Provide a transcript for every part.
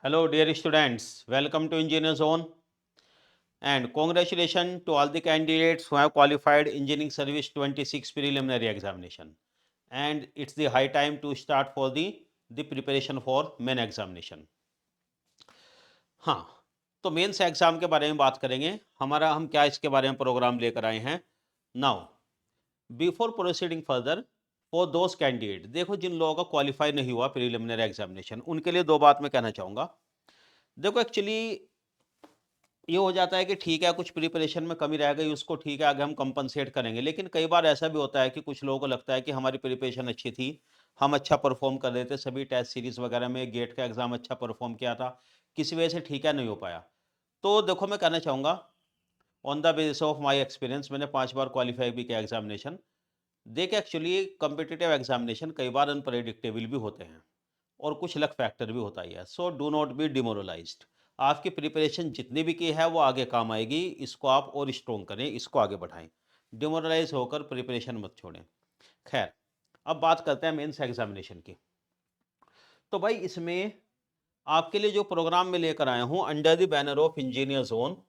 Hello, dear students. Welcome to Engineer Zone and congratulations to all the candidates who have qualified Engineering Service 26 preliminary examination. And it's the high time to start for the preparation for main examination. हाँ, तो mains exam के बारे में बात करेंगे। हम क्या इसके बारे में प्रोग्राम लेकर आए हैं now. Before proceeding further, for those candidate, देखो जिन लोगों का क्वालिफाई नहीं हुआ प्रीलिमिनरी एग्जामिनेशन, उनके लिए दो बात मैं कहना चाहूँगा। देखो एक्चुअली ये हो जाता है कि ठीक है, कुछ प्रिपरेशन में कमी रह गई, उसको ठीक है आगे हम कंपनसेट करेंगे। लेकिन कई बार ऐसा भी होता है कि कुछ लोगों को लगता है कि हमारी प्रिपरेशन अच्छी थी, हम अच्छा परफॉर्म कर रहे थे, सभी टेस्ट सीरीज वगैरह में गेट का एग्जाम अच्छा परफॉर्म किया था, किसी वजह से ठीक है नहीं हो पाया। तो देखो मैं कहना चाहूँगा, on the basis of my experience, मैंने 5 बार क्वालिफाई भी किया एग्जामिनेशन। देखिए एक्चुअली कॉम्पिटिटिव एग्जामिनेशन कई बार अनप्रेडिक्टेबल भी होते हैं और कुछ लक फैक्टर भी होता ही है। So do not be demoralised. आपकी प्रिपरेशन जितनी भी की है वो आगे काम आएगी, इसको आप और स्ट्रोंग करें, इसको आगे बढ़ाएं। डिमोरलाइज होकर प्रिपरेशन मत छोड़ें। खैर, अब बात करते हैं मेंस एग्जामिनेशन की। तो भाई इसमें आपके लिए जो प्रोग्राम में लेकर आया हूं under the banner of engineer zone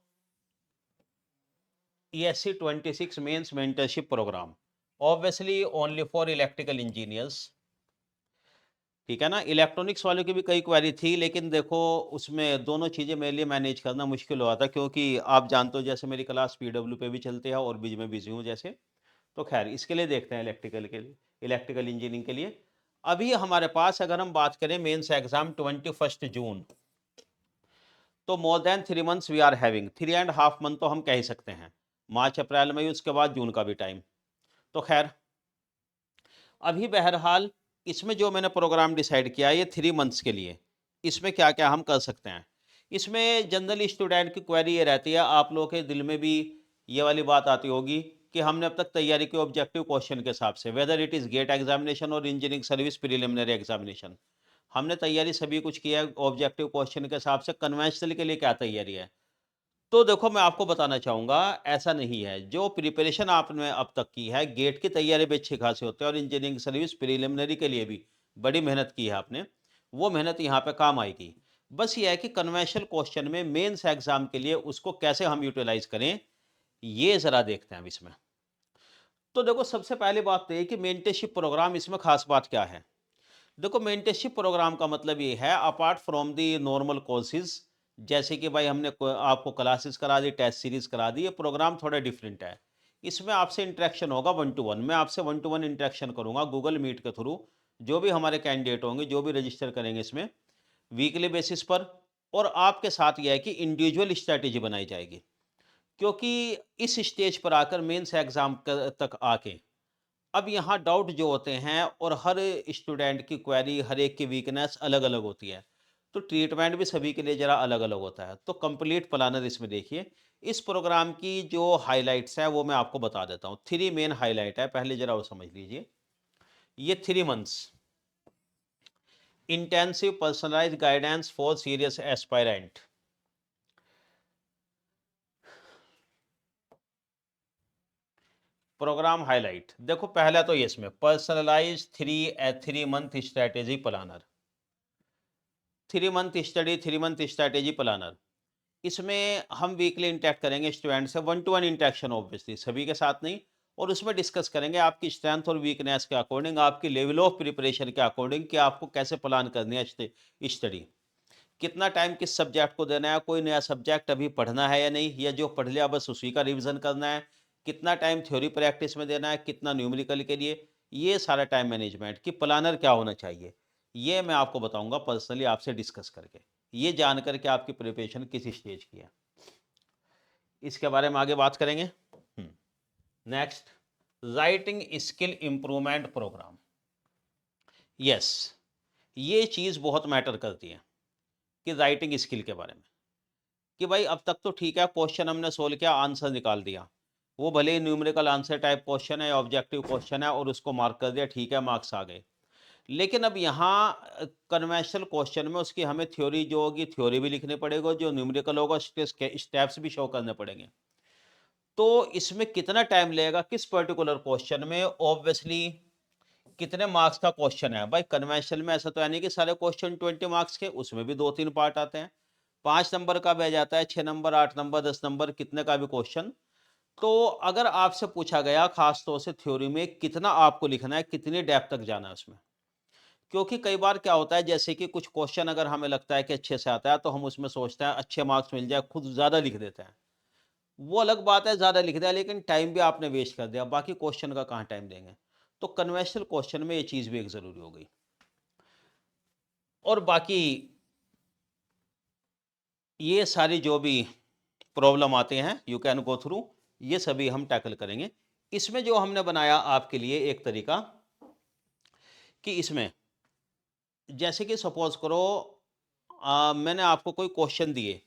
ESC 26 mains mentorship programme, obviously only for electrical engineers. ठीक है ना। इलेक्ट्रॉनिक्स वालों की भी कई क्वेरी थी, लेकिन देखो उसमें दोनों चीज़ें मेरे लिए मैनेज करना मुश्किल हुआ था, क्योंकि आप जानते हो जैसे मेरी क्लास PW पे भी चलते हैं और बीच में बिजी हूँ जैसे। तो खैर इसके लिए देखते हैं इलेक्ट्रिकल के लिए, इलेक्ट्रिकल इंजीनियरिंग के लिए। अभी हमारे पास अगर हम बात करें मेंस एग्जाम 21 जून, तो more than 3 months we are having, 3.5 month तो हम कह ही सकते हैं। मार्च अप्रैल मई, उसके बाद जून का भी टाइम। तो खैर अभी बहरहाल इसमें जो मैंने प्रोग्राम डिसाइड किया ये 3 मंथ्स के लिए। इसमें क्या क्या हम कर सकते हैं। इसमें जनरली स्टूडेंट की क्वेरी ये रहती है, आप लोगों के दिल में भी ये वाली बात आती होगी कि हमने अब तक तैयारी की ऑब्जेक्टिव क्वेश्चन के हिसाब से, whether it is gate examination और इंजीनियरिंग सर्विस प्रिलिमिनरी एग्जामिनेशन, हमने तैयारी सभी कुछ किया है ऑब्जेक्टिव क्वेश्चन के हिसाब से। कन्वेंशनल के लिए क्या तैयारी है, तो देखो मैं आपको बताना चाहूँगा, ऐसा नहीं है। जो प्रिपरेशन आपने अब तक की है, गेट की तैयारी भी अच्छी खासी होती है और इंजीनियरिंग सर्विस प्रिलिमिनरी के लिए भी बड़ी मेहनत की है आपने, वो मेहनत यहाँ पे काम आएगी। बस ये है कि कन्वेंशनल क्वेश्चन में मेंस एग्जाम के लिए उसको कैसे हम यूटिलाइज करें, ये ज़रा देखते हैं अब इसमें। तो देखो सबसे पहली बात तो ये कि मेंटरशिप प्रोग्राम, इसमें खास बात क्या है। देखो मेंटरशिप प्रोग्राम का मतलब ये है, apart from the normal courses, जैसे कि भाई हमने आपको क्लासेस करा दी, टेस्ट सीरीज करा दी, ये प्रोग्राम थोड़ा डिफरेंट है। इसमें आपसे इंटरेक्शन होगा 1 to 1, मैं आपसे 1 to 1 इंटरेक्शन करूंगा गूगल मीट के थ्रू। जो भी हमारे कैंडिडेट होंगे, जो भी रजिस्टर करेंगे इसमें, वीकली बेसिस पर। और आपके साथ यह है कि इंडिविजुअल स्ट्रैटेजी बनाई जाएगी, क्योंकि इस स्टेज पर आकर मेंस एग्जाम तक आके अब यहाँ डाउट जो होते हैं, और हर स्टूडेंट की क्वेरी, हर एक की वीकनेस अलग अलग होती है, तो ट्रीटमेंट भी सभी के लिए जरा अलग अलग होता है। तो कंप्लीट प्लानर इसमें देखिए। इस प्रोग्राम की जो हाइलाइट्स है वो मैं आपको बता देता हूँ। 3 मेन हाइलाइट है, पहले जरा वो समझ लीजिए। ये 3 months intensive personalise guidance for serious aspirant. Programme highlight देखो, पहला तो ये इसमें personalise 3 month strategy planner, 3 month study, 3 month strategy planner. इसमें हम वीकली इंटरेक्ट करेंगे स्टूडेंट से, 1 to 1 इंटरेक्शन ऑब्वियसली, सभी के साथ नहीं। और उसमें डिस्कस करेंगे आपकी स्ट्रेंथ और वीकनेस के अकॉर्डिंग, आपकी लेवल ऑफ प्रिपरेशन के अकॉर्डिंग, कि आपको कैसे प्लान करनी है स्टडी, कितना टाइम किस सब्जेक्ट को देना है, कोई नया सब्जेक्ट अभी पढ़ना है या नहीं, या जो पढ़ लिया बस उसी का रिविजन करना है, कितना टाइम थ्योरी प्रैक्टिस में देना है, कितना न्यूमेरिकल के लिए। ये सारा टाइम मैनेजमेंट की प्लानर क्या होना चाहिए, ये मैं आपको बताऊंगा पर्सनली आपसे डिस्कस करके, ये जानकर के आपकी प्रिपरेशन किस स्टेज की है, इसके बारे में आगे बात करेंगे। Next, writing skill improvement programme. Yes, ये चीज़ बहुत मैटर करती है कि राइटिंग स्किल के बारे में, कि भाई अब तक तो ठीक है, क्वेश्चन हमने सोल्व किया, आंसर निकाल दिया, वो भले ही न्यूमेरिकल आंसर टाइप क्वेश्चन है, ऑब्जेक्टिव क्वेश्चन है, और उसको मार्क कर दिया, ठीक है, मार्क्स आ गए। लेकिन अब यहाँ कन्वेंशनल क्वेश्चन में उसकी हमें थ्योरी जो होगी, थ्योरी भी लिखनी पड़ेगी, जो न्यूमेरिकल होगा उसके स्टेप्स भी शो करने पड़ेंगे। तो इसमें कितना टाइम लगेगा किस पर्टिकुलर क्वेश्चन में, ऑब्वियसली कितने मार्क्स का क्वेश्चन है भाई? कन्वेंशनल में ऐसा तो है नहीं कि सारे क्वेश्चन 20 मार्क्स के, उसमें भी 2-3 पार्ट आते हैं। 5 नंबर का भी जाता है, 6 नंबर, 8 नंबर, 10 नंबर, कितने का भी क्वेश्चन। तो अगर आपसे पूछा गया खास तौर से थ्योरी में कितना आपको लिखना है, कितनी डेप्थ तक जाना है उसमें, क्योंकि कई बार क्या होता है जैसे कि कुछ क्वेश्चन अगर हमें लगता है कि अच्छे से आता है तो हम उसमें सोचते हैं अच्छे मार्क्स मिल जाए, खुद ज्यादा लिख देते हैं। वो अलग बात है, ज्यादा लिख दिया लेकिन टाइम भी आपने वेस्ट कर दिया, बाकी क्वेश्चन का कहाँ टाइम देंगे। तो कन्वेंशनल क्वेश्चन में ये चीज भी एक जरूरी हो गई। और बाकी ये सारी जो भी प्रॉब्लम आते हैं यू कैन गो थ्रू, ये सभी हम टैकल करेंगे। इसमें जो हमने बनाया आपके लिए एक तरीका कि इसमें जैसे कि सपोज करो मैंने आपको कोई क्वेश्चन दिए,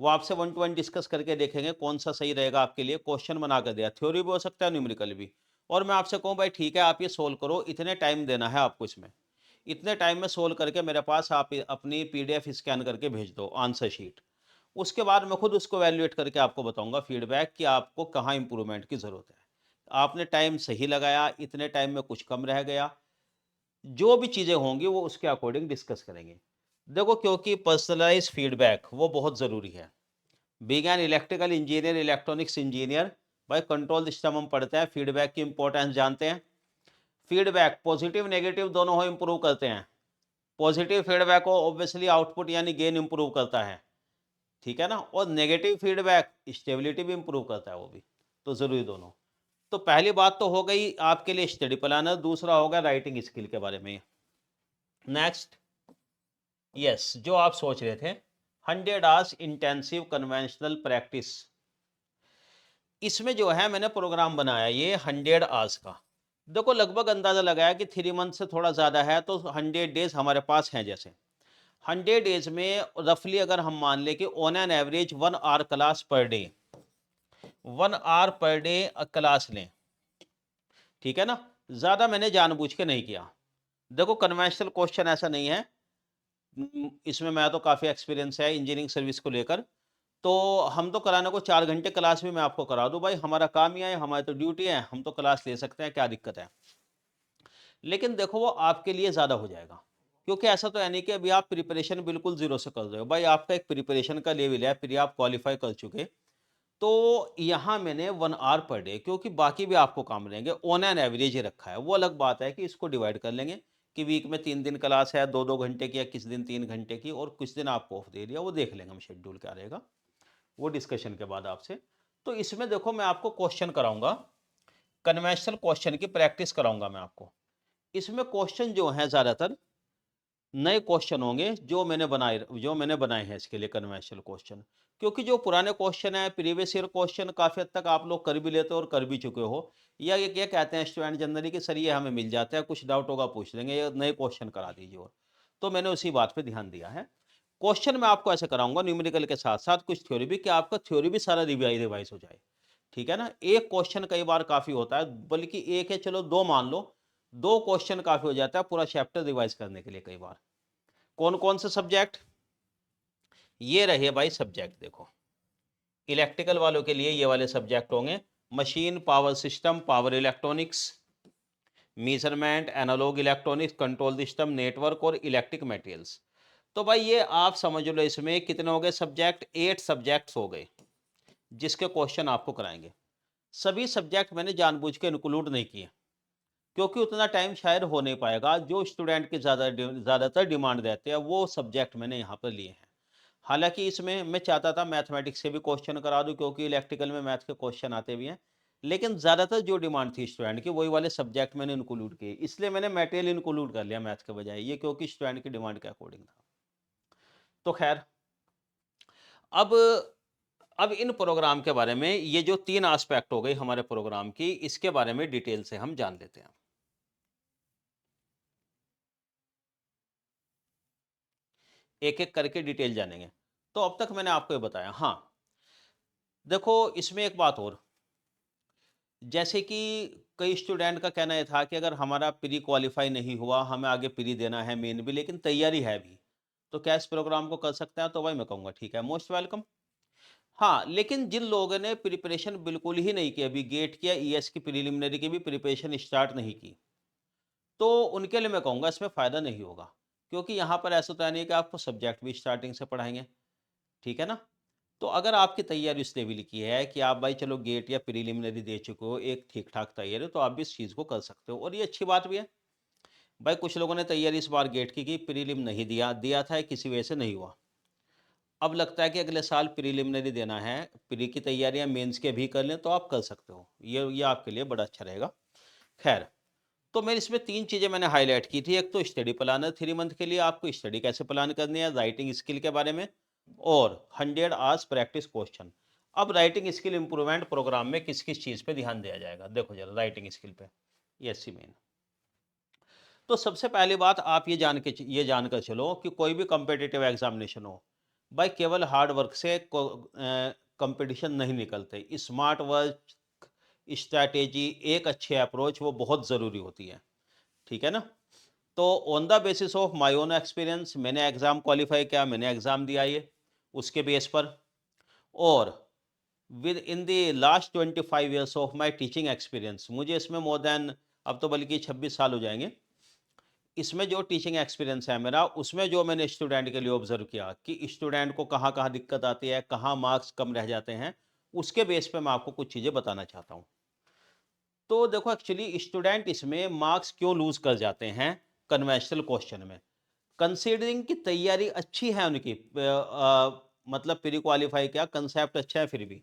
वो आपसे 1 टू 1 डिस्कस करके देखेंगे कौन सा सही रहेगा आपके लिए। क्वेश्चन बना कर दिया, थ्योरी भी हो सकता है, न्यूमेरिकल भी। और मैं आपसे कहूँ भाई ठीक है आप ये सोल्व करो, इतने टाइम देना है आपको इसमें, इतने टाइम में सोल्व करके मेरे पास आप अपनी पीडीएफ स्कैन करके भेज दो आंसर शीट। उसके बाद मैं खुद उसको वैल्यूएट करके आपको बताऊंगा फीडबैक कि आपको कहाँ इंप्रूवमेंट की जरूरत है। आपने टाइम सही लगाया, इतने टाइम में कुछ कम रह गया, जो भी चीजें होंगी वो उसके अकॉर्डिंग डिस्कस करेंगे। देखो क्योंकि पर्सनलाइज फीडबैक वो बहुत जरूरी है। Being an electrical engineer, electronics engineer, भाई कंट्रोल सिस्टम हम पढ़ते हैं, फीडबैक की इंपॉर्टेंस जानते हैं। फीडबैक पॉजिटिव नेगेटिव दोनों हो इंप्रूव करते हैं। पॉजिटिव फीडबैक हो ऑब्वियसली आउटपुट यानी गेन इंप्रूव करता है, ठीक है ना। और नेगेटिव फीडबैक स्टेबिलिटी भी इंप्रूव करता है वो भी, तो जरूरी दोनों। तो पहली बात तो हो गई आपके लिए स्टडी प्लानर, दूसरा होगा राइटिंग स्किल के बारे में। नेक्स्ट, यस, जो आप सोच रहे थे 100 आवर्स इंटेंसिव कन्वेंशनल प्रैक्टिस, इसमें जो है मैंने प्रोग्राम बनाया ये 100 आवर्स का। देखो लगभग अंदाजा लगाया कि 3 मंथ से थोड़ा ज्यादा है, तो 100 डेज हमारे पास हैं। जैसे 100 डेज में रफली अगर हम मान ले कि on an average 1 hour class per day, 1 hour per day class लें, ठीक है ना। ज्यादा मैंने जानबूझ के नहीं किया। देखो कन्वेंशनल क्वेश्चन ऐसा नहीं है, इसमें मैं तो काफी एक्सपीरियंस है इंजीनियरिंग सर्विस को लेकर। तो हम तो कराने को 4 घंटे क्लास में मैं आपको करा दूं भाई, हमारा काम ही है, हमारी तो ड्यूटी है, हम तो क्लास ले सकते हैं, क्या दिक्कत है। लेकिन देखो वो आपके लिए ज्यादा हो जाएगा, क्योंकि ऐसा तो है नहीं कि अभी आप प्रिपरेशन बिल्कुल जीरो से कर रहे हो। भाई आपका एक प्रिपरेशन का लेवल है, फिर आप क्वालिफाई कर चुके। तो यहाँ मैंने 1 आवर पर डे, क्योंकि बाकी भी आपको काम रहेंगे, ऑन एन एवरेज ही रखा है। वो अलग बात है कि इसको डिवाइड कर लेंगे कि वीक में 3 दिन क्लास है, 2-2 घंटे की, या किस दिन 3 घंटे की, और कुछ दिन आपको ऑफ दे दिया, वो देख लेंगे हम शेड्यूल क्या रहेगा, वो डिस्कशन के बाद आपसे। तो इसमें देखो मैं आपको क्वेश्चन कराऊंगा, कन्वेंशनल क्वेश्चन की प्रैक्टिस कराऊंगा मैं आपको। इसमें क्वेश्चन जो है ज्यादातर नए क्वेश्चन होंगे जो मैंने बनाए हैं इसके लिए कन्वेंशनल क्वेश्चन। क्योंकि जो पुराने क्वेश्चन है प्रीवियस ईयर क्वेश्चन काफी हद तक आप लोग कर भी लेते हो और कर भी चुके हो, या ये क्या कहते हैं स्टूडेंट जनरली कि सर ये हमें मिल जाता है, कुछ डाउट होगा पूछ लेंगे, ये नए क्वेश्चन करा दीजिए। और तो मैंने उसी बात पे ध्यान दिया है। क्वेश्चन मैं आपको ऐसे कराऊंगा न्यूमेरिकल के साथ साथ कुछ थ्योरी भी, कि आपका थ्योरी भी सारा रिवाइज हो जाए, ठीक है ना। एक क्वेश्चन कई बार काफी होता है, बल्कि एक है, चलो दो मान लो, 2 क्वेश्चन काफी हो जाता है पूरा चैप्टर रिवाइज करने के लिए कई बार। कौन कौन से सब्जेक्ट, ये रहे भाई सब्जेक्ट। देखो इलेक्ट्रिकल वालों के लिए ये वाले सब्जेक्ट होंगे, machine, power system, power electronics, measurement, analogue electronics, control system, network और इलेक्ट्रिक मटेरियल्स। तो भाई ये आप समझ लो इसमें कितने हो गए सब्जेक्ट, 8 सब्जेक्ट्स हो गए जिसके क्वेश्चन आपको कराएंगे। सभी सब्जेक्ट मैंने जानबूझ के इंक्लूड नहीं किए, क्योंकि उतना टाइम शायद हो नहीं पाएगा। जो स्टूडेंट की ज़्यादातर डिमांड रहते हैं वो सब्जेक्ट मैंने यहाँ पर लिए हैं। हालांकि इसमें मैं चाहता था मैथमेटिक्स के भी क्वेश्चन करा दूं, क्योंकि इलेक्ट्रिकल में मैथ के क्वेश्चन आते भी हैं, लेकिन ज़्यादातर जो डिमांड थी स्टूडेंट की वही वाले सब्जेक्ट मैंने इंक्लूड किए, इसलिए मैंने मटेरियल इंक्लूड कर लिया मैथ के बजाय, ये क्योंकि स्टूडेंट की डिमांड के अकॉर्डिंग था। तो खैर, अब अब इन प्रोग्राम के बारे में, ये जो 3 एस्पेक्ट हो गई हमारे प्रोग्राम की, इसके बारे में डिटेल से हम जान लेते हैं। एक एक करके डिटेल जानेंगे। तो अब तक मैंने आपको ये बताया। हाँ, देखो इसमें एक बात और, जैसे कि कई स्टूडेंट का कहना ये था कि अगर हमारा प्री क्वालिफाई नहीं हुआ, हमें आगे प्री देना है, मेन भी, लेकिन तैयारी है भी, तो क्या इस प्रोग्राम को कर सकते हैं? तो भाई मैं कहूँगा ठीक है, मोस्ट वेलकम। हाँ, लेकिन जिन लोगों ने प्रिपरेशन बिल्कुल ही नहीं की, अभी गेट की या ईएस की प्रिलिमिनरी की भी प्रिपरेशन स्टार्ट नहीं की, तो उनके लिए मैं कहूँगा इसमें फ़ायदा नहीं होगा, क्योंकि यहाँ पर ऐसा तो है नहीं कि आपको सब्जेक्ट भी स्टार्टिंग से पढ़ाएँगे, ठीक है ना? तो अगर आपकी तैयारी उस लेवल की है कि आप भाई चलो गेट या प्रिलिमिनरी दे चुके हो, एक ठीक-ठाक तैयारी, तो आप भी इस चीज़ को कर सकते हो और ये अच्छी बात भी है। भाई कुछ लोगों ने तैयारी इस बार गेट की प्रीलिम नहीं दिया, दिया था किसी वजह से नहीं हुआ। अब लगता है कि अगले साल प्रिलिमिनरी देना है, प्री की तैयारियाँ मेंस के भी कर लें तो आप कर सकते हो। ये आपके लिए बड़ा अच्छा रहेगा। खैर, तो मैं इसमें 3 चीज़ें मैंने हाइलाइट की थी। एक तो स्टडी प्लानर 3 मंथ के लिए आपको स्टडी कैसे प्लान करनी है, राइटिंग स्किल के बारे में और 100 आवर्स प्रैक्टिस क्वेश्चन। अब राइटिंग स्किल इम्प्रूवमेंट प्रोग्राम में किस-किस चीज़ पे ध्यान दिया जाएगा? देखो ज़रा राइटिंग स्किल पे, एससी मेन। तो सबसे पहली बात आप ये जानकर चलो कि कोई भी कॉम्पिटिटिव एग्जामिनेशन हो, भाई केवल हार्ड वर्क से कंपटीशन नहीं निकलते। स्मार्ट वर्क, स्ट्रैटेजी, एक अच्छी अप्रोच वो बहुत ज़रूरी होती है, ठीक है ना? तो on the basis of my own experience मैंने एग्ज़ाम क्वालिफाई किया, मैंने एग्ज़ाम दिया ये, उसके बेस पर और with in the last 25 years of my teaching experience, मुझे इसमें मोर देन अब तो बल्कि 26 साल हो जाएँगे। इसमें जो टीचिंग एक्सपीरियंस है मेरा, उसमें जो मैंने स्टूडेंट के लिए ऑब्जर्व किया कि स्टूडेंट को कहाँ-कहाँ दिक्कत आती है, कहाँ मार्क्स कम रह जाते हैं, उसके बेस पे मैं आपको कुछ चीज़ें बताना चाहता हूँ। तो देखो एक्चुअली स्टूडेंट इसमें मार्क्स क्यों लूज़ कर जाते हैं कन्वेंशनल क्वेश्चन में? कंसीडरिंग की तैयारी अच्छी है उनकी, मतलब प्री क्वालीफाई क्या कंसेप्ट अच्छा है फिर भी।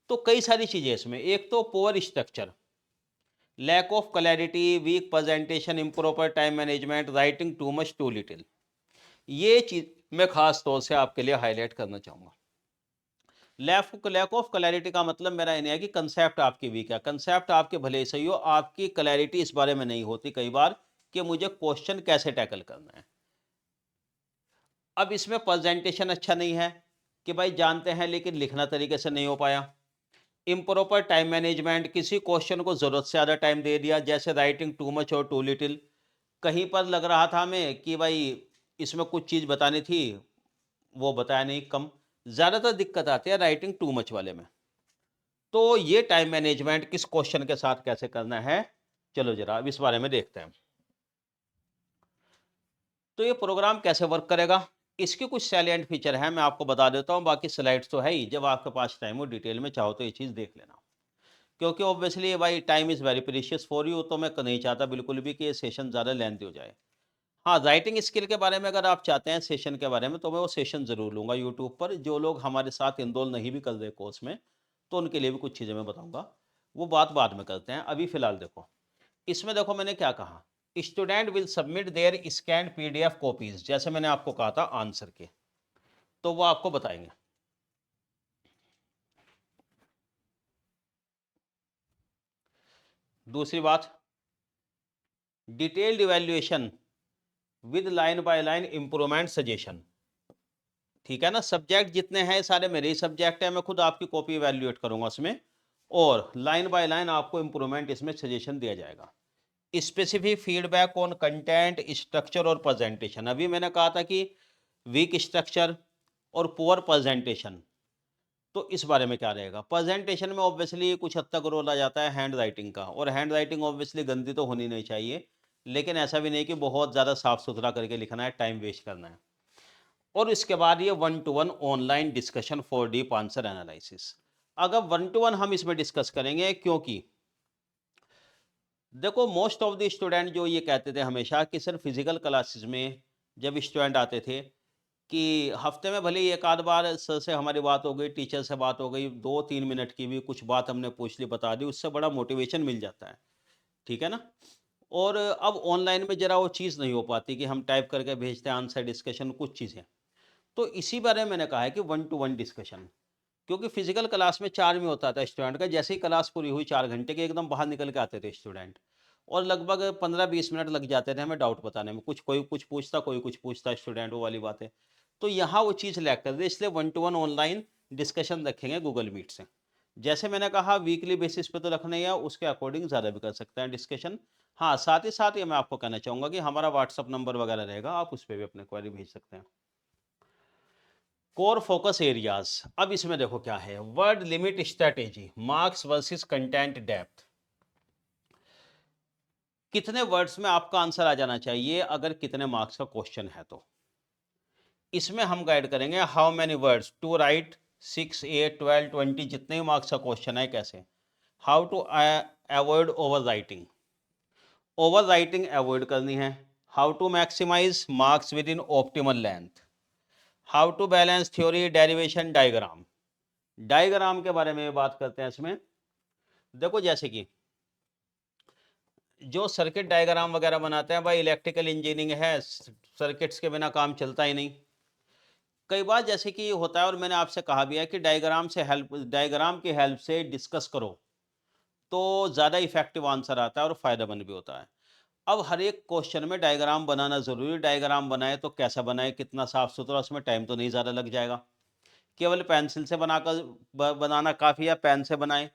तो कई सारी चीज़ें इसमें, एक तो poor structure, lack of clarity, weak presentation, improper time management, writing too much too little. ये चीज़ मैं खास तौर से आपके लिए हाईलाइट करना चाहूँगा। लैक ऑफ क्लैरिटी का मतलब मेरा ये नहीं है कि कंसेप्ट आपकी वीक है, कंसेप्ट आपके भले ही सही हो, आपकी क्लैरिटी इस बारे में नहीं होती कई बार कि मुझे क्वेश्चन कैसे टैकल करना है। अब इसमें प्रेजेंटेशन अच्छा नहीं है कि भाई जानते हैं लेकिन लिखना तरीके से नहीं हो पाया। इम्प्रॉपर टाइम मैनेजमेंट, किसी क्वेश्चन को ज़रूरत से ज़्यादा टाइम दे दिया, जैसे राइटिंग टू मच और टू लिटिल। कहीं पर लग रहा था हमें कि भाई इसमें कुछ चीज़ बतानी थी, वो बताया नहीं, कम। ज़्यादातर दिक्कत आती है राइटिंग टू मच वाले में। तो ये टाइम मैनेजमेंट किस क्वेश्चन के साथ कैसे करना है, चलो ज़रा अब इस बारे में देखते हैं। तो ये प्रोग्राम कैसे वर्क करेगा? इसके कुछ सैलिएंट फीचर हैं, मैं आपको बता देता हूँ, बाकी स्लाइड्स तो है ही, जब आपके पास टाइम हो डिटेल में चाहो तो ये चीज़ देख लेना। क्योंकि ऑब्वियसली भाई time is very precious for you, तो मैं नहीं चाहता बिल्कुल भी कि ये सेशन ज़्यादा लेंथी हो जाए। हाँ, राइटिंग स्किल के बारे में अगर आप चाहते हैं सेशन के बारे में, तो मैं वो सेशन ज़रूर लूँगा यूट्यूब पर। जो लोग हमारे साथ इनरोल नहीं भी कर रहे कोर्स में, तो उनके लिए भी कुछ चीज़ें मैं बताऊँगा। वो बात बाद में करते हैं, अभी फ़िलहाल देखो। इसमें देखो मैंने क्या कहा, student will submit there scanned PDF copies, जैसे मैंने आपको कहा था आंसर के, तो वो आपको बताएँगे। दूसरी बात, detailed evaluation with line by line improvement suggestion. ठीक है ना? सब्जेक्ट जितने हैं सारे मेरे ही सब्जेक्ट हैं, मैं खुद आपकी कॉपी इवैल्यूएट करूँगा उसमें और लाइन बाय लाइन आपको इम्प्रूवमेंट इसमें सजेशन दिया जाएगा। Specific feedback on content, structure और प्रेजेंटेशन। अभी मैंने कहा था कि वीक स्ट्रक्चर और पुअर प्रेजेंटेशन, तो इस बारे में क्या रहेगा? प्रेजेंटेशन में ऑब्वियसली कुछ हद तक रोल आ जाता है हैंड राइटिंग का, और हैंड राइटिंग ऑब्वियसली गंदी तो होनी नहीं चाहिए, लेकिन ऐसा भी नहीं कि बहुत ज़्यादा साफ-सुथरा करके लिखना है, टाइम वेस्ट करना है। और इसके बाद ये one two one online discussion for deep answer analysis. अगर वन टू वन हम इसमें डिस्कस करेंगे, क्योंकि देखो मोस्ट ऑफ द स्टूडेंट जो ये कहते थे हमेशा कि सर फिजिकल क्लासेस में जब स्टूडेंट आते थे कि हफ्ते में भले ही एक आध बार सर से हमारी बात हो गई, टीचर से बात हो गई, 2-3 मिनट की भी कुछ बात हमने पूछ ली, बता दी, उससे बड़ा मोटिवेशन मिल जाता है, ठीक है ना? और अब ऑनलाइन में जरा वो चीज़ नहीं हो पाती कि हम टाइप करके भेजते हैं आंसर डिस्कशन कुछ चीज़ें। तो इसी बारे में मैंने कहा है कि वन टू वन डिस्कशन, क्योंकि फिजिकल क्लास में 4 में होता था स्टूडेंट का, जैसे ही क्लास पूरी हुई 4 घंटे के एकदम बाहर निकल के आते थे स्टूडेंट, और लगभग 15-20 मिनट लग जाते थे हमें डाउट बताने में, कुछ कोई कुछ पूछता, कोई कुछ पूछता स्टूडेंट, वो वाली बात है। तो यहाँ वो चीज़ लैक कर दे, इसलिए one two one online discussion रखेंगे गूगल मीट से। जैसे मैंने कहा वीकली बेसिस पे तो रखना ही है, उसके अकॉर्डिंग ज़्यादा भी कर सकते हैं डिस्कशन। हाँ, साथ ही साथ ये मैं आपको कहना चाहूँगा कि हमारा व्हाट्सअप नंबर वगैरह रहेगा, आप उस पे भी अपने क्वेरी भेज सकते हैं। कोर फोकस एरियाज, अब इसमें देखो क्या है, word limit strategy, marks versus content depth. कितने वर्ड्स में आपका आंसर आ जाना चाहिए अगर कितने मार्क्स का क्वेश्चन है तो इसमें हम गाइड करेंगे how many words to write 6, 8, 12, 20 जितने भी मार्क्स का क्वेश्चन है कैसे, how to avoid over writing avoid करनी है, how to maximise marks within optimal length, how to balance theory derivation diagram. Diagram के बारे में बात करते हैं इसमें। देखो जैसे कि जो सर्किट डायग्राम वगैरह बनाते हैं भाई, इलेक्ट्रिकल इंजीनियरिंग है, सर्किट्स के बिना काम चलता ही नहीं। कई बार जैसे कि होता है, और मैंने आपसे कहा भी है कि डायग्राम की हेल्प से डिस्कस करो तो ज़्यादा इफेक्टिव आंसर आता है और फायदेमंद भी होता है। अब हर एक क्वेश्चन में डायग्राम बनाना जरूरी, डायग्राम बनाए तो कैसा बनाए, कितना साफ सुथरा, उसमें टाइम तो नहीं ज़्यादा लग जाएगा। केवल पेंसिल से बनाकर बनाना काफ़ी है, पेन से बनाएं,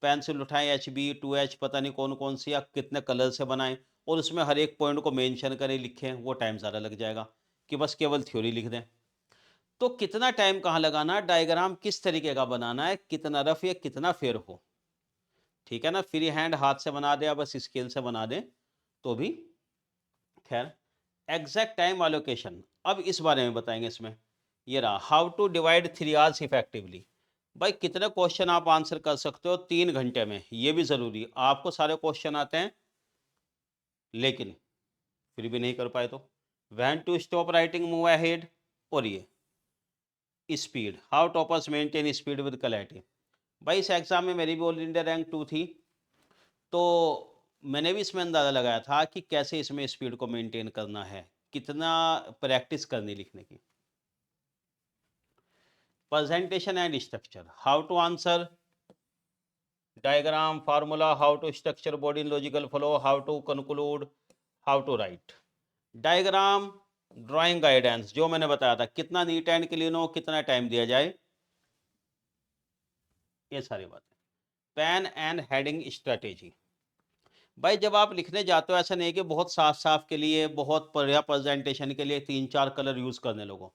पेंसिल उठाएं, HB 2H पता नहीं कौन कौन सी, या कितने कलर से बनाएं, और उसमें हर एक पॉइंट को मेंशन करें, लिखें, वो टाइम ज़्यादा लग जाएगा कि बस केवल थ्योरी लिख दें। तो कितना टाइम कहाँ लगाना, डायग्राम किस तरीके का बनाना है, कितना रफ या कितना फेयर हो, ठीक है ना। फ्री हैंड हाथ से बना दे या बस स्केल से बना दे तो भी खैर। एग्जैक्ट टाइम एलोकेशन, अब इस बारे में बताएंगे इसमें। ये रहा how to divide 3 hours effectively. भाई कितने क्वेश्चन आप आंसर कर सकते हो 3 घंटे में, ये भी जरूरी। आपको सारे क्वेश्चन आते हैं लेकिन फिर भी नहीं कर पाए तो when to stop writing move ahead, और ये speed, how toppers maintain speed with clarity. भाई इस एग्जाम में मेरी भी ऑल इंडिया रैंक 2 थी, तो मैंने भी इसमें अंदाज़ा लगाया था कि कैसे इसमें स्पीड को मेंटेन करना है, कितना प्रैक्टिस करनी लिखने की। Presentation and structure, how to answer, diagram, formula, how to structure body in logical flow, how to conclude, how to write. Diagram, drawing guidance, जो मैंने बताया था कितना नीट एंड क्लीन हो, कितना टाइम दिया जाए, ये सारी बातें। पेन एंड हेडिंग स्ट्रेटेजी, भाई जब आप लिखने जाते हो ऐसा नहीं है कि बहुत साफ साफ के लिए, बहुत बढ़िया प्रेजेंटेशन के लिए 3-4 कलर यूज करने लोगों,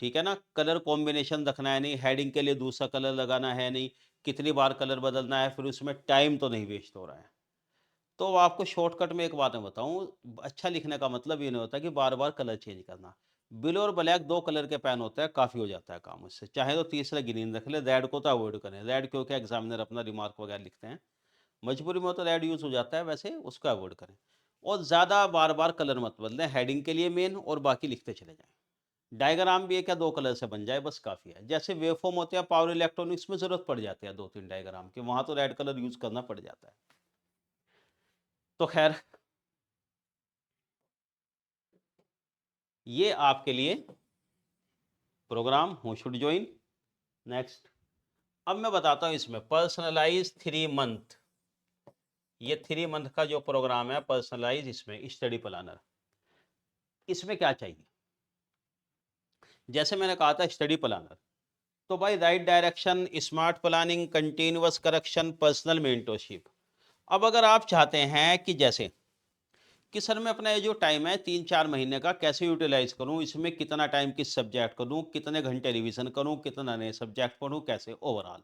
ठीक है ना। कलर कॉम्बिनेशन रखना है नहीं, हेडिंग के लिए दूसरा कलर लगाना है नहीं, कितनी बार कलर बदलना है, फिर उसमें टाइम तो नहीं वेस्ट हो रहा है। तो आपको शॉर्टकट में एक बात मैं बताऊं, अच्छा लिखने का मतलब ये नहीं होता कि बार बार कलर चेंज करना। ब्लू और ब्लैक 2 कलर के पेन होता है, काफ़ी हो जाता है काम उससे। चाहे तो तीसरा ग्रीन रख ले, रेड को तो अवॉइड करें, रेड क्योंकि एग्जामिनर अपना रिमार्क वगैरह लिखते हैं, मजबूरी में तो रेड यूज़ हो जाता है, वैसे उसको अवॉइड करें। और ज़्यादा बार बार कलर मत बदलें, हेडिंग के लिए मेन, और बाकी लिखते चले जाएं। डायग्राम भी एक या 2 कलर से बन जाए बस काफ़ी है। जैसे वेवफॉर्म होते हैं पावर इलेक्ट्रॉनिक्स में, ज़रूरत पड़ जाती है 2-3 डायग्राम की, वहाँ तो रेड कलर यूज़ करना पड़ जाता है। तो खैर ये आपके लिए programme who should join. Next, अब मैं बताता हूँ इसमें पर्सनलाइज 3 मंथ, ये 3 मंथ का जो प्रोग्राम है पर्सनलाइज, इसमें स्टडी प्लानर, इसमें क्या चाहिए। जैसे मैंने कहा था स्टडी प्लानर, तो भाई right direction, smart planning, continuous correction, personal mentorship. अब अगर आप चाहते हैं कि जैसे कि सर मैं अपना ये जो टाइम है 3-4 महीने का कैसे यूटिलाइज करूं, इसमें कितना टाइम किस सब्जेक्ट को दूं, कितने घंटे रिवीजन करूं, कितना नए सब्जेक्ट पढ़ूं, कैसे ओवरऑल,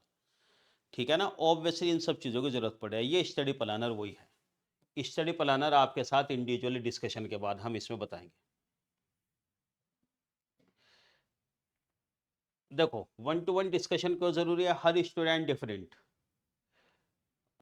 ठीक है ना। ऑब्वियसली इन सब चीज़ों की जरूरत पड़े, ये स्टडी प्लानर वही है। स्टडी प्लानर आपके साथ इंडिविजुअली डिस्कशन के बाद हम इसमें बताएंगे। देखो 1-to-1 डिस्कशन क्यों जरूरी है, हर स्टूडेंट डिफरेंट।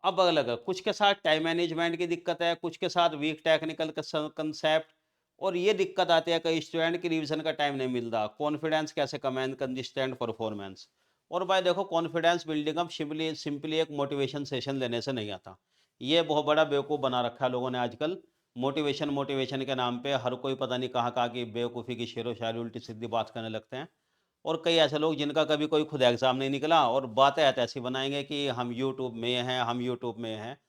अब अलग अलग, कुछ के साथ टाइम मैनेजमेंट की दिक्कत है, कुछ के साथ वीक टेक्निकल कंसेप्ट, और ये दिक्कत आती है कई स्टूडेंट की रिवीजन का टाइम नहीं मिलता, कॉन्फिडेंस कैसे कमेंट, कंसिस्टेंट परफॉर्मेंस। और भाई देखो कॉन्फिडेंस बिल्डिंग अब सिंपली सिंपली एक मोटिवेशन सेशन लेने से नहीं आता, ये बहुत बड़ा बेवकूफ़ बना रखा है लोगों ने आजकल। मोटिवेशन मोटिवेशन के नाम पे हर कोई पता नहीं कहाँ कहाँ की बेवकूफ़ी की शेरो शायरी उल्टी सीधी बात करने लगते हैं। और कई ऐसे लोग जिनका कभी कोई खुद एग्जाम नहीं निकला और बातें ऐसी बनाएंगे कि हम यूट्यूब में हैं, हम यूट्यूब में हैं।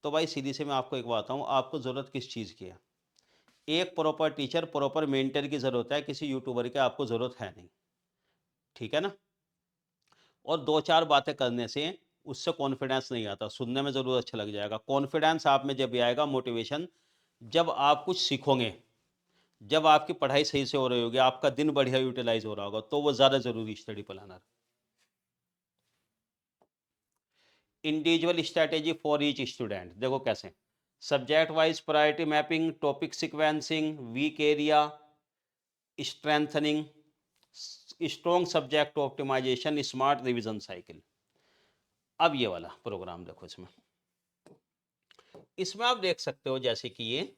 तो भाई सीधी से मैं आपको एक बात बताऊँ, आपको ज़रूरत किस चीज़ की है, एक प्रॉपर टीचर प्रॉपर मेंटर की ज़रूरत है, किसी यूट्यूबर की आपको ज़रूरत है नहीं, ठीक है ना। और 2-4 बातें करने से उससे कॉन्फिडेंस नहीं आता, सुनने में ज़रूर अच्छा लग जाएगा, कॉन्फिडेंस आप में जब भी आएगा, मोटिवेशन, जब आप कुछ सीखोगे, जब आपकी पढ़ाई सही से हो रही होगी, आपका दिन बढ़िया यूटिलाइज हो रहा होगा, तो वो ज़्यादा ज़रूरी study planner. Individual strategy for each student, देखो कैसे, subject wise priority mapping, topic sequencing, weak area strengthening, strong subject optimisation, smart revision cycle. अब ये वाला प्रोग्राम देखो, इसमें आप देख सकते हो जैसे कि ये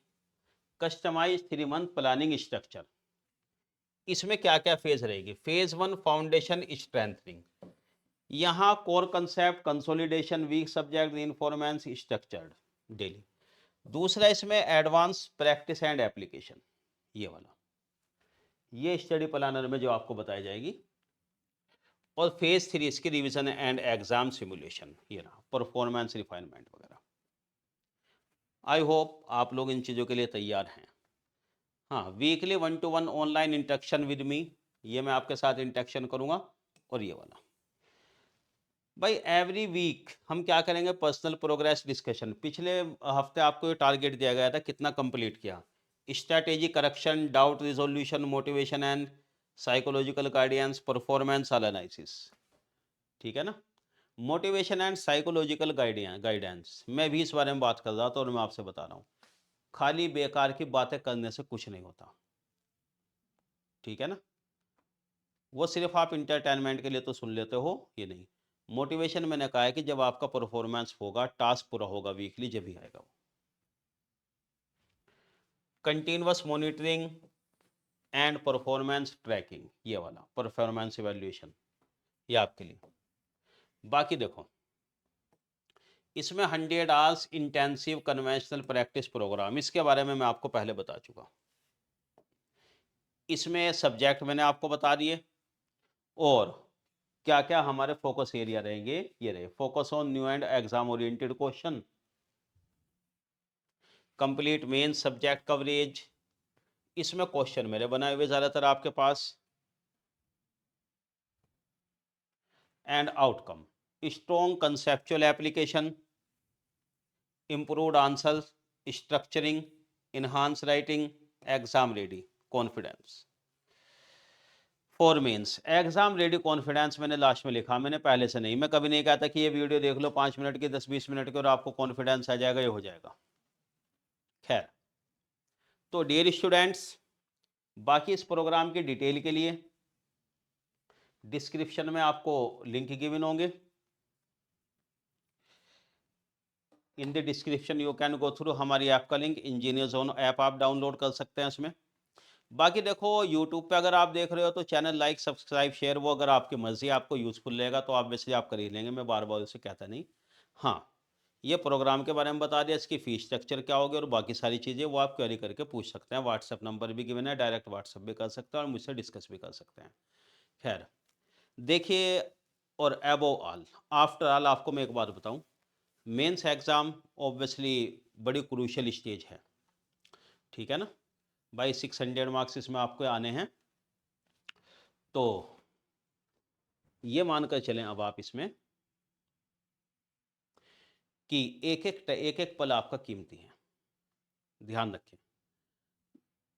कस्टमाइज 3 मंथ प्लानिंग स्ट्रक्चर। इसमें क्या क्या फेज रहेगी? फेज 1 फाउंडेशन स्ट्रेंथनिंग, यहाँ core concept, consolidation, weak subject, इन्फॉर्मेंस, स्ट्रक्चर्ड डेली। दूसरा इसमें एडवांस प्रैक्टिस एंड एप्लीकेशन, ये वाला, ये स्टडी प्लानर में जो आपको बताई जाएगी। और फेज 3 इसकी रिवीजन एंड एग्जाम सिमुलेशन, ये रहा परफॉर्मेंस रिफाइनमेंट वगैरह। आई होप आप लोग इन चीज़ों के लिए तैयार हैं। हाँ, weekly 1-to-1 online interaction with me, ये मैं आपके साथ इंटरेक्शन करूँगा। और ये वाला भाई एवरी वीक हम क्या करेंगे? Personal progress discussion. पिछले हफ्ते आपको ये टारगेट दिया गया था, कितना कंप्लीट किया? Strategy correction, doubt resolution, motivation and psychological guidance, performance analysis. ठीक है ना? मोटिवेशन एंड साइकोलॉजिकल गाइडेंस, मैं भी इस बारे में बात कर रहा था और मैं आपसे बता रहा हूँ, खाली बेकार की बातें करने से कुछ नहीं होता। ठीक है ना? वो सिर्फ आप इंटरटेनमेंट के लिए तो सुन लेते हो, ये नहीं। मोटिवेशन मैंने कहा है कि जब आपका परफॉर्मेंस होगा, टास्क पूरा होगा वीकली, जब भी आएगा वो। Continuous monitoring and performance tracking, ये वाला परफॉर्मेंस इवैल्यूएशन, ये आपके लिए। बाकी देखो, इसमें 100 hours intensive conventional practice programme, इसके बारे में मैं आपको पहले बता चुका। इसमें सब्जेक्ट मैंने आपको बता दिए और क्या क्या हमारे फोकस एरिया रहेंगे, ये रहे। Focus on new and exam oriented question, complete main subject coverage. इसमें क्वेश्चन मेरे बनाए हुए ज़्यादातर आपके पास, and outcome, strong conceptual application, improved answer, structuring, enhance writing, exam ready confidence. For mains exam ready confidence मैंने लास्ट में लिखा, मैंने पहले से नहीं, मैं कभी नहीं कहता कि ये वीडियो देख लो 5 मिनट की, 10-20 मिनट की और आपको कॉन्फिडेंस आ जाएगा, ये हो जाएगा। खैर, तो डियर स्टूडेंट्स, बाकी इस प्रोग्राम की डिटेल के लिए डिस्क्रिप्शन में आपको लिंक गिवन होंगे। In the description you can go through, हमारी ऐप का लिंक इंजीनियर जोन ऐप आप डाउनलोड कर सकते हैं उसमें। बाकी देखो, यूट्यूब पे अगर आप देख रहे हो तो चैनल लाइक, सब्सक्राइब, शेयर, वो अगर आपकी मर्जी, आपको यूजफुल रहेगा तो ऑब्वियसली आप कर ही लेंगे, मैं बार बार उसे कहता नहीं। हाँ, ये प्रोग्राम के बारे में बता दिया, इसकी फीस स्ट्रक्चर क्या होगी और बाकी सारी चीज़ें वो आप क्वेरी करके पूछ सकते हैं। व्हाट्सएप नंबर भी गिवन है, डायरेक्ट व्हाट्सएप भी कर सकते हैं और मुझसे डिस्कस भी कर सकते हैं। खैर देखिए, और एबोव ऑल, आफ्टर ऑल, आपको मैं एक बात बताऊं, मेंस एग्ज़ाम ऑब्वियसली बड़ी क्रूशियल स्टेज है। ठीक है ना भाई? 600 मार्क्स इसमें आपको आने हैं, तो ये मानकर चलें अब आप इसमें कि एक एक पल आपका कीमती है, ध्यान रखें।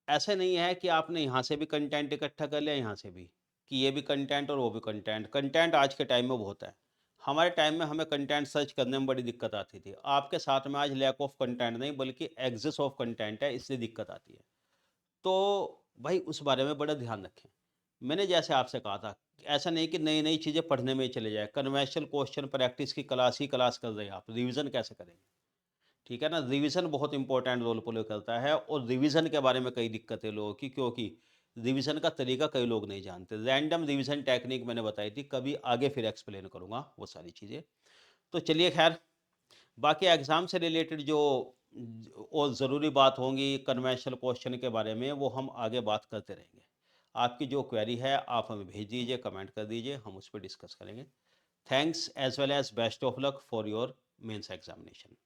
ऐसे नहीं है कि आपने यहाँ से भी कंटेंट इकट्ठा कर लिया, यहाँ से भी, कि ये भी कंटेंट और वो भी कंटेंट। कंटेंट आज के टाइम में बहुत है, हमारे टाइम में हमें कंटेंट सर्च करने में बड़ी दिक्कत आती थी। आपके साथ में आज लैक ऑफ कंटेंट नहीं बल्कि एग्जिस्ट ऑफ कंटेंट है, इसलिए दिक्कत आती है। तो भाई उस बारे में बड़ा ध्यान रखें। मैंने जैसे आपसे कहा था, ऐसा नहीं कि नई नई चीज़ें पढ़ने में ही चले जाए। कन्वेंशनल क्वेश्चन प्रैक्टिस की क्लास ही क्लास कर रहे हैं, आप रिवीजन कैसे करेंगे? ठीक है ना? रिवीजन बहुत इंपॉर्टेंट रोल प्ले करता है और रिवीजन के बारे में कई दिक्कतें लोगों की, क्योंकि रिवीजन का तरीका कई लोग नहीं जानते। रैंडम रिवीजन टेक्निक मैंने बताई थी, कभी आगे फिर एक्सप्लेन करूंगा वो सारी चीज़ें। तो चलिए खैर, बाकी एग्ज़ाम से रिलेटेड जो और ज़रूरी बात होंगी कन्वेंशनल क्वेश्चन के बारे में, वो हम आगे बात करते रहेंगे। आपकी जो क्वेरी है आप हमें भेज दीजिए, कमेंट कर दीजिए, हम उस पर डिस्कस करेंगे। Thanks as well as best of luck for your mains examination.